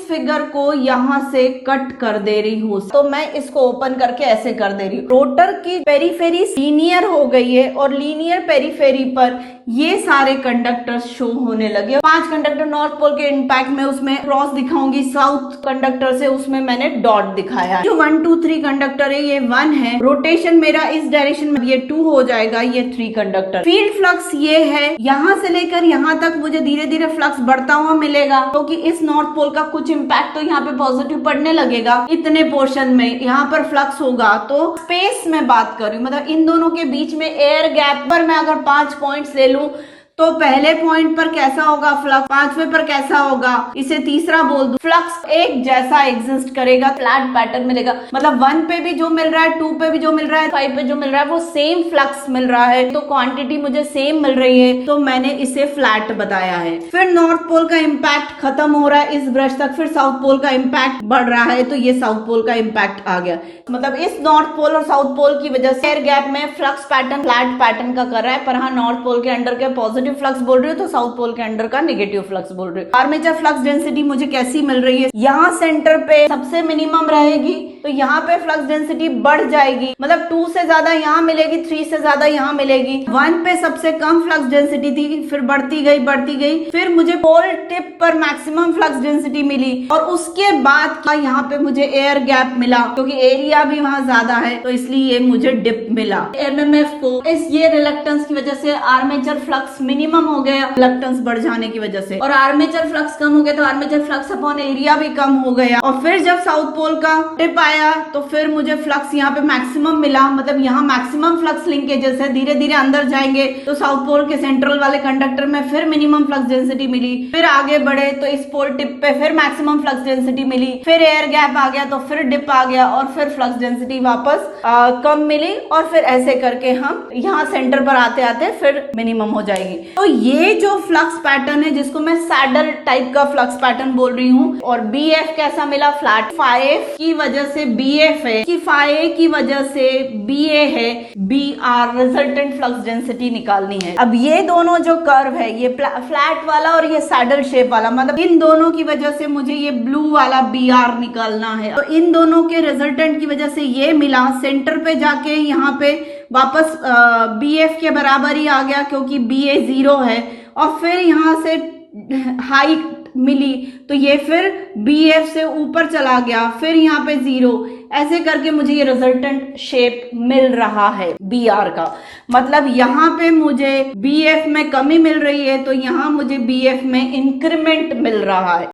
Figure को यहाँ से कट कर दे रही हूँ, तो मैं इसको ओपन करके ऐसे कर दे रही हूँ। रोटर की पेरीफेरी लीनियर हो गई है और लीनियर पेरीफेरी पर ये सारे कंडक्टर्स शो होने लगे। 5 कंडक्टर नॉर्थ पोल के इम्पैक्ट में उसमें क्रॉस दिखाऊंगी, साउथ कंडक्टर से उसमें मैंने डॉट दिखाया। जो 1 2 3 कंडक्टर है ये 1 है, रोटेशन मेरा इस डायरेक्शन में ये 2 हो जाएगा, ये 3 कंडक्टर। फील्ड फ्लक्स ये है, यहाँ से लेकर यहाँ तक मुझे धीरे धीरे फ्लक्स बढ़ता हुआ मिलेगा, क्योंकि इस नॉर्थ पोल का कुछ इम्पैक्ट तो यहाँ पे पॉजिटिव पड़ने लगेगा। इतने पोर्शन में यहाँ पर फ्लक्स होगा, तो स्पेस में बात कर रही हूँ, मतलब इन दोनों के बीच में एयर गैप पर मैं अगर 5 पॉइंट्स ले लूं तो पहले पॉइंट पर कैसा होगा फ्लक्स, 5वें पर कैसा होगा, इसे तीसरा बोल दूं, फ्लक्स एक जैसा एग्जिस्ट करेगा, फ्लैट पैटर्न मिलेगा। मतलब 1 पे भी जो मिल रहा है, 2 पे भी जो मिल रहा है, 5 पे जो मिल रहा है, वो सेम फ्लक्स मिल रहा है, तो क्वांटिटी मुझे सेम मिल रही है, तो मैंने इसे फ्लैट बताया है। फिर नॉर्थ पोल का इम्पैक्ट खत्म हो रहा है इस ब्रश तक, फिर साउथ पोल का इम्पैक्ट बढ़ रहा है, तो ये साउथ पोल का इम्पैक्ट आ गया। मतलब इस नॉर्थ पोल और साउथ पोल की वजह से एयर गैप में फ्लक्स पैटर्न फ्लैट पैटर्न का कर रहा है, पर हाँ नॉर्थ पोल के अंडर के पॉजिटिव फ्लक्स बोल रही हूँ, तो साउथ पोल के अंडर का नेगेटिव फ्लक्स बोल रही हूँ। आर्मेचर फ्लक्स डेंसिटी मुझे कैसी मिल रही है, यहाँ सेंटर पे सबसे मिनिमम रहेगी, तो यहाँ पे फ्लक्स डेंसिटी बढ़ जाएगी, मतलब 2 से ज्यादा यहाँ मिलेगी, 3 से ज्यादा यहाँ मिलेगी। 1 पे सबसे कम फ्लक्स डेंसिटी थी, फिर बढ़ती गई, फिर मुझे पोल टिप पर मैक्सिमम फ्लक्स डेंसिटी मिली, और उसके बाद यहाँ पे मुझे एयर गैप मिला, क्योंकि एरिया भी वहां ज्यादा है, तो इसलिए मुझे डिप मिला। एमएमएफ को ये रिलक्टेंस की वजह से आर्मेचर फ्लक्स मिनिमम हो गया, रिलक्टेंस बढ़ जाने की वजह से, और आर्मेचर फ्लक्स कम हो गया तो आर्मेचर फ्लक्स अपॉन एरिया भी कम हो गया। और फिर जब साउथ पोल का टिप आया तो फिर मुझे फ्लक्स यहाँ पे मैक्सिमम मिला, मतलब यहाँ मैक्सिमम फ्लक्स लिंकेजेस है, धीरे धीरे अंदर जाएंगे तो साउथ पोल के सेंट्रल वाले कंडक्टर में फिर मिनिमम फ्लक्स डेंसिटी मिली। फिर आगे बढ़े तो इस पोल टिप पे फिर मैक्सिमम फ्लक्स डेंसिटी मिली, फिर एयर गैप आ गया तो फिर डिप आ गया, और फिर फ्लक्स डेंसिटी वापस कम मिली, और फिर ऐसे करके हम यहाँ सेंटर पर आते आते फिर मिनिमम हो जाएगी। तो ये जो फ्लक्स पैटर्न है, जिसको मैं सैडल टाइप का फ्लक्स पैटर्न बोल रही हूँ। और बी एफ कैसा मिला, फ्लैट। फाइव की वजह से बी एफ है, कि फाइव की वजह से बी ए है, B R resultant flux density निकालनी है। अब ये दोनों जो कर्व है, ये फ्लैट वाला और ये सैडल शेप वाला, मतलब इन दोनों की वजह से मुझे ये ब्लू वाला बी आर निकालना है। तो इन दोनों के रिजल्टेंट की वजह से ये मिला, सेंटर पे जाके यहाँ पे वापस बी एफ के बराबर ही आ गया, क्योंकि बी ए 0 है, और फिर यहाँ से हाइट मिली तो ये फिर बी एफ से ऊपर चला गया, फिर यहाँ पे 0, ऐसे करके मुझे ये रिजल्टेंट शेप मिल रहा है बी आर का। मतलब यहाँ पे मुझे बी एफ में कमी मिल रही है, तो यहाँ मुझे बी एफ में इंक्रीमेंट मिल रहा है।